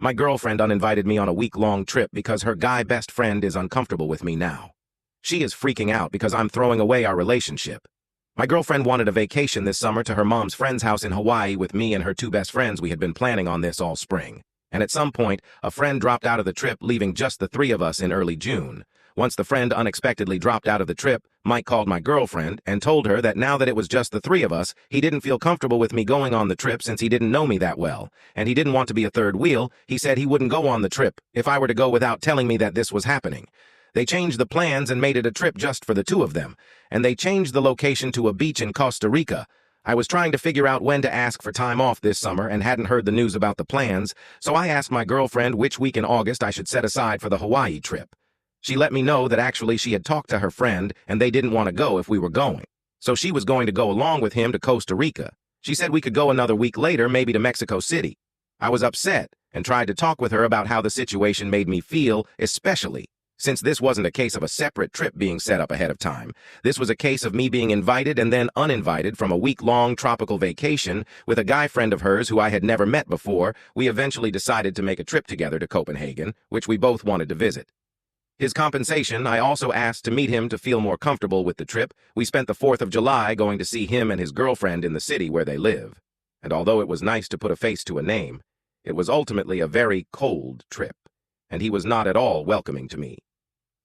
My girlfriend uninvited me on a week-long trip because her guy best friend is uncomfortable with me now. She is freaking out because I'm throwing away our relationship. My girlfriend wanted a vacation this summer to her mom's friend's house in Hawaii with me and her two best friends. We had been planning on this all spring. And at some point, a friend dropped out of the trip, leaving just the three of us in early June. Once the friend unexpectedly dropped out of the trip, Mike called my girlfriend and told her that now that it was just the three of us, he didn't feel comfortable with me going on the trip since he didn't know me that well, and he didn't want to be a third wheel. He said he wouldn't go on the trip if I were to go without telling me that this was happening. They changed the plans and made it a trip just for the two of them, and they changed the location to a beach in Costa Rica. I was trying to figure out when to ask for time off this summer and hadn't heard the news about the plans, so I asked my girlfriend which week in August I should set aside for the Hawaii trip. She let me know that actually she had talked to her friend and they didn't want to go if we were going. So she was going to go along with him to Costa Rica. She said we could go another week later, maybe to Mexico City. I was upset and tried to talk with her about how the situation made me feel, especially since this wasn't a case of a separate trip being set up ahead of time. This was a case of me being invited and then uninvited from a week-long tropical vacation with a guy friend of hers who I had never met before. We eventually decided to make a trip together to Copenhagen, which we both wanted to visit. His compensation, I also asked to meet him to feel more comfortable with the trip. We spent the 4th of July going to see him and his girlfriend in the city where they live. And although it was nice to put a face to a name, it was ultimately a very cold trip, and he was not at all welcoming to me.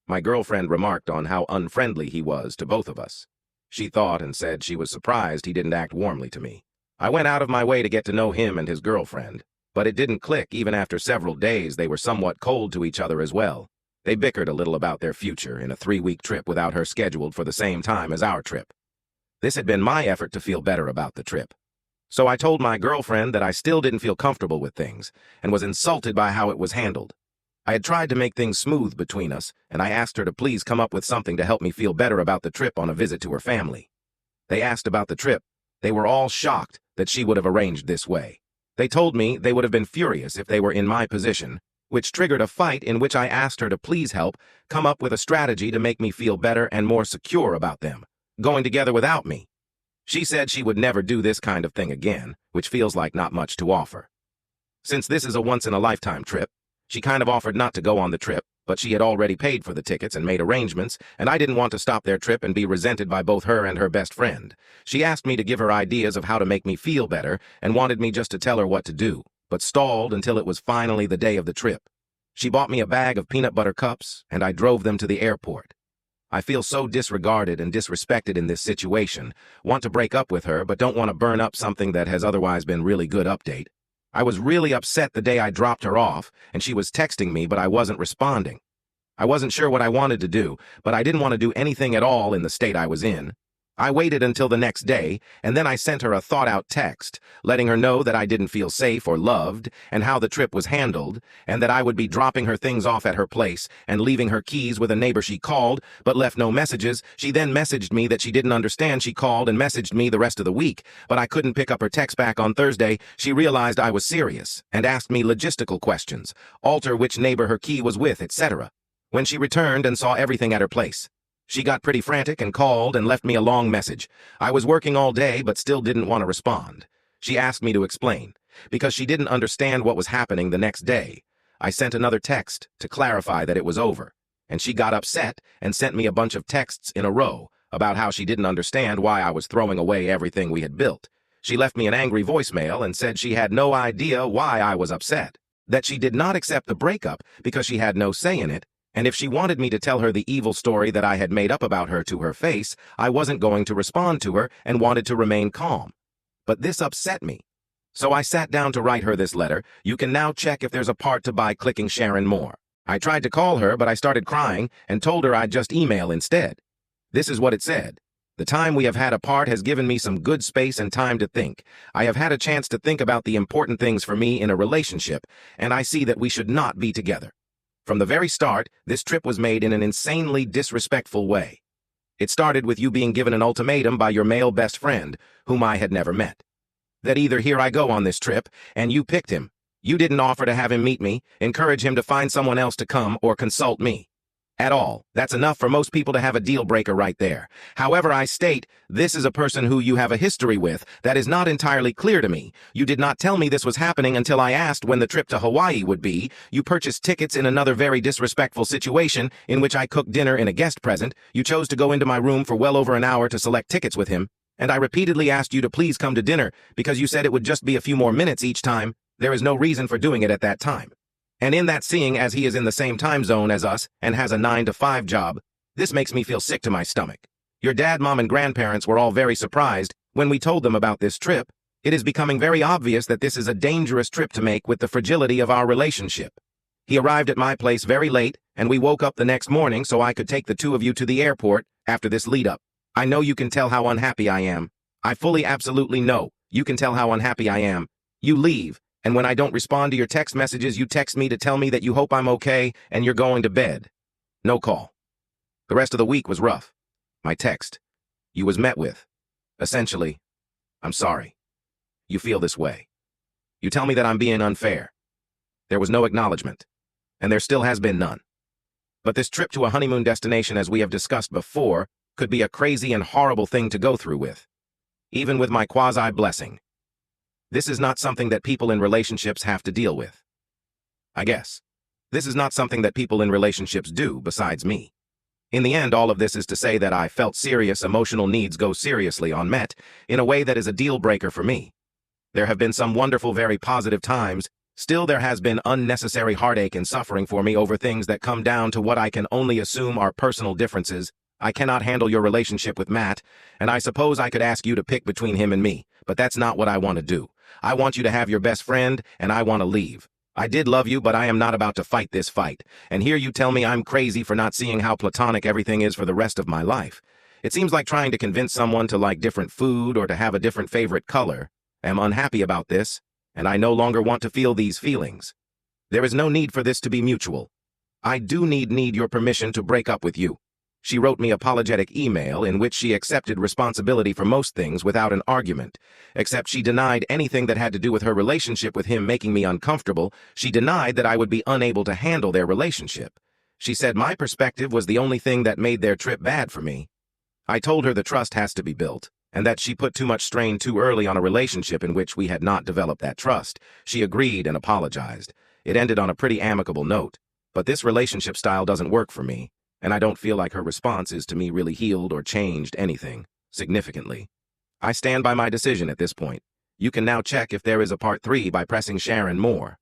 My girlfriend remarked on how unfriendly he was to both of us. She thought and said she was surprised he didn't act warmly to me. I went out of my way to get to know him and his girlfriend, but it didn't click. Even after several days, they were somewhat cold to each other as well. They bickered a little about their future in a 3-week trip without her scheduled for the same time as our trip. This had been my effort to feel better about the trip. So I told my girlfriend that I still didn't feel comfortable with things and was insulted by how it was handled. I had tried to make things smooth between us, and I asked her to please come up with something to help me feel better about the trip on a visit to her family. They asked about the trip. They were all shocked that she would have arranged this way. They told me they would have been furious if they were in my position, which triggered a fight in which I asked her to please help come up with a strategy to make me feel better and more secure about them going together without me. She said she would never do this kind of thing again, which feels like not much to offer. Since this is a once-in-a-lifetime trip, she kind of offered not to go on the trip, but she had already paid for the tickets and made arrangements, and I didn't want to stop their trip and be resented by both her and her best friend. She asked me to give her ideas of how to make me feel better and wanted me just to tell her what to do, but stalled until it was finally the day of the trip. She bought me a bag of peanut butter cups, and I drove them to the airport. I feel so disregarded and disrespected in this situation, want to break up with her, but don't want to burn up something that has otherwise been really good update. I was really upset the day I dropped her off, and she was texting me, but I wasn't responding. I wasn't sure what I wanted to do, but I didn't want to do anything at all in the state I was in. I waited until the next day, and then I sent her a thought-out text, letting her know that I didn't feel safe or loved, and how the trip was handled, and that I would be dropping her things off at her place and leaving her keys with a neighbor she called, but left no messages. She then messaged me that she didn't understand. She called and messaged me the rest of the week, but I couldn't pick up her text back on Thursday. She realized I was serious and asked me logistical questions, alter which neighbor her key was with, etc. When she returned and saw everything at her place, she got pretty frantic and called and left me a long message. I was working all day but still didn't want to respond. She asked me to explain, because she didn't understand what was happening the next day. I sent another text to clarify that it was over, and she got upset and sent me a bunch of texts in a row about how she didn't understand why I was throwing away everything we had built. She left me an angry voicemail and said she had no idea why I was upset, that she did not accept the breakup because she had no say in it, and if she wanted me to tell her the evil story that I had made up about her to her face, I wasn't going to respond to her and wanted to remain calm. But this upset me. So I sat down to write her this letter. You can now check if there's a part to by clicking Sharon Moore. I tried to call her, but I started crying and told her I'd just email instead. This is what it said. The time we have had apart has given me some good space and time to think. I have had a chance to think about the important things for me in a relationship, and I see that we should not be together. From the very start, this trip was made in an insanely disrespectful way. It started with you being given an ultimatum by your male best friend, whom I had never met. That either here I go on this trip, and you picked him. You didn't offer to have him meet me, encourage him to find someone else to come, or consult me. At all. That's enough for most people to have a deal breaker right there. However, I state, this is a person who you have a history with that is not entirely clear to me. You did not tell me this was happening until I asked when the trip to Hawaii would be. You purchased tickets in another very disrespectful situation in which I cooked dinner in a guest present. You chose to go into my room for well over an hour to select tickets with him. And I repeatedly asked you to please come to dinner because you said it would just be a few more minutes each time. There is no reason for doing it at that time. And in that, seeing as he is in the same time zone as us and has a 9-to-5 job, this makes me feel sick to my stomach. Your dad, mom, and grandparents were all very surprised when we told them about this trip. It is becoming very obvious that this is a dangerous trip to make with the fragility of our relationship. He arrived at my place very late, and we woke up the next morning so I could take the two of you to the airport after this lead-up. I know you can tell how unhappy I am. I fully absolutely know you can tell how unhappy I am. You leave. And when I don't respond to your text messages, you text me to tell me that you hope I'm okay and you're going to bed. No call. The rest of the week was rough. My text. You was met with. Essentially, I'm sorry. You feel this way. You tell me that I'm being unfair. There was no acknowledgement. And there still has been none. But this trip to a honeymoon destination, as we have discussed before, could be a crazy and horrible thing to go through with. Even with my quasi-blessing. This is not something that people in relationships have to deal with. I guess. This is not something that people in relationships do besides me. In the end, all of this is to say that I felt serious emotional needs go seriously unmet in a way that is a deal breaker for me. There have been some wonderful, very positive times. Still, there has been unnecessary heartache and suffering for me over things that come down to what I can only assume are personal differences. I cannot handle your relationship with Matt, and I suppose I could ask you to pick between him and me, but that's not what I want to do. I want you to have your best friend, and I want to leave. I did love you, but I am not about to fight this fight. And here you tell me I'm crazy for not seeing how platonic everything is for the rest of my life. It seems like trying to convince someone to like different food or to have a different favorite color. I am unhappy about this, and I no longer want to feel these feelings. There is no need for this to be mutual. I do need your permission to break up with you. She wrote me apologetic email in which she accepted responsibility for most things without an argument, except she denied anything that had to do with her relationship with him making me uncomfortable. She denied that I would be unable to handle their relationship. She said my perspective was the only thing that made their trip bad for me. I told her the trust has to be built, and that she put too much strain too early on a relationship in which we had not developed that trust. She agreed and apologized. It ended on a pretty amicable note, but this relationship style doesn't work for me. And I don't feel like her response is to me really healed or changed anything significantly. I stand by my decision at this point. You can now check if there is a part 3 by pressing share and more.